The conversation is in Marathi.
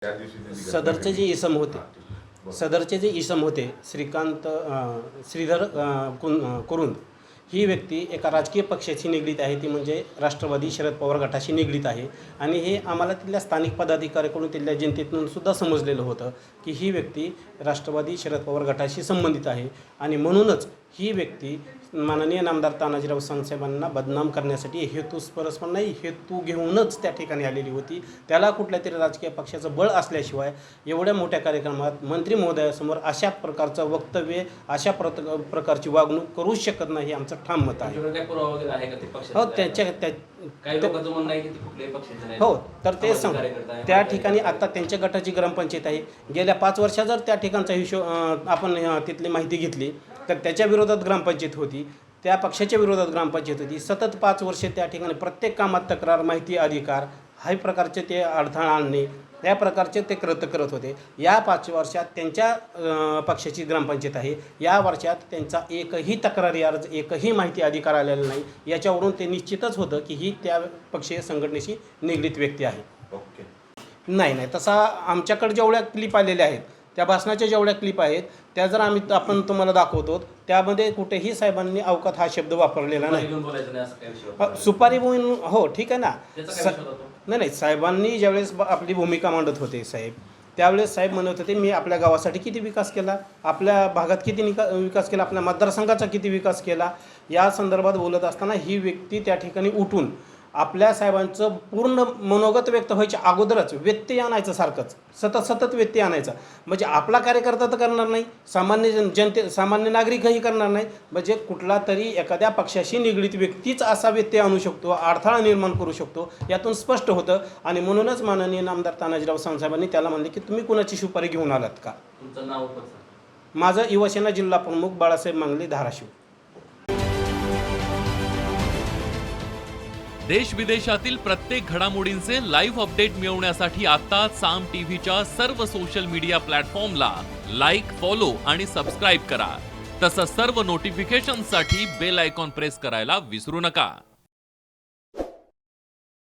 सदरचे जे इसम होते सदरचे जे इसम होते श्रीकांत श्रीधर कुरुंद ही व्यक्ती एका राजकीय पक्षाशी निगडीत आहे, ती म्हणजे राष्ट्रवादी शरद पवार गटाशी निगडीत आहे। आणि हे आम्हाला तिथल्या स्थानिक पदाधिकाऱ्याकडून तिथल्या जनतेतून सुद्धा समजलेलं होतं की ही व्यक्ती राष्ट्रवादी शरद पवार गटाशी संबंधित आहे आणि म्हणूनच ही व्यक्ती माननीय नामदार तानाजीराव साहेबांना बदनाम करण्यासाठी हेतुस्परस्पर नाही हेतू घेऊनच त्या ठिकाणी आलेली होती। त्याला कुठल्या तरी राजकीय पक्षाचं बळ असल्याशिवाय एवढ्या मोठ्या कार्यक्रमात मंत्री महोदयासमोर अशा प्रकारचं वक्तव्य अशा प्रकारची वागणूक करू शकत नाही, आमचं ठाम मत आहे। हो हो तर ते सांग त्या ठिकाणी आता त्यांच्या गटाची ग्रामपंचायत आहे। गेल्या 5 वर्षात जर त्या ठिकाणचा हिशोब आपण तिथली माहिती घेतली तर त्याच्या विरोधात ग्रामपंचायत होती, त्या पक्षाच्या विरोधात ग्रामपंचायत होती। सतत 5 वर्षे त्या ठिकाणी प्रत्येक कामात तक्रार माहिती अधिकार हा प्रकारचे ते अडथळा आणणे त्या प्रकारचे ते करत होते। या 5 वर्षात त्यांच्या पक्षाची ग्रामपंचायत आहे, या वर्षात त्यांचा एकही तक्रारी अर्ज एकही माहिती अधिकार आलेला नाही। याच्यावरून ते निश्चितच होतं की ही त्या पक्षीय संघटनेशी निगडीत व्यक्ती आहे। नाही तसा आमच्याकडे जेवढ्या क्लिप आलेल्या आहेत त्या भाषणाच्या जेवढ्या क्लिप आहेत त्या जर आपण तुम्हाला दाखवतो त्यामध्ये कुठेही साहेबांनी अवकात हा शब्द वापरलेला नाही। सुपारी बोलून हो ठीक आहे ना, नाही साहेबांनी ज्यावेळेस आपली भूमिका मांडत होते साहेब त्यावेळेस साहेब म्हणत होते मी आपल्या गावासाठी किती विकास केला, आपल्या भागात किती विकास केला, आपल्या मतदारसंघाचा किती विकास केला, या संदर्भात बोलत असताना ही व्यक्ती त्या ठिकाणी उठून आपल्या साहेबांचं पूर्ण मनोगत व्यक्त व्हायच्या अगोदरच व्यत्यय आणायचं सारखंच सतत व्यत्यय आणायचा। म्हणजे आपला कार्यकर्ता तर करणार नाही, सामान्य नागरिकही करणार नाही, म्हणजे कुठला तरी एखाद्या पक्षाशी निगडीत व्यक्तीच असा व्यत्यय आणू शकतो, अडथळा निर्माण करू शकतो, यातून स्पष्ट होतं। आणि म्हणूनच माननीय नामदार तानाजीराव साहेबांनी त्याला म्हणले की तुम्ही कुणाची सुपारी घेऊन आलात का। तुमचं नाव? माझं युवासेना जिल्हा प्रमुख बाळासाहेब मांगले, धाराशिव। देश विदेशातील प्रत्येक घडामोडींचे लाईव्ह अपडेट मिळवण्यासाठी आता साम टीव्हीच्या सर्व सोशल मीडिया प्लॅटफॉर्मला लाईक, फॉलो आणि सबस्क्राईब करा। तसंच सर्व नोटिफिकेशनसाठी बेल आयकॉन प्रेस करायला विसरू नका।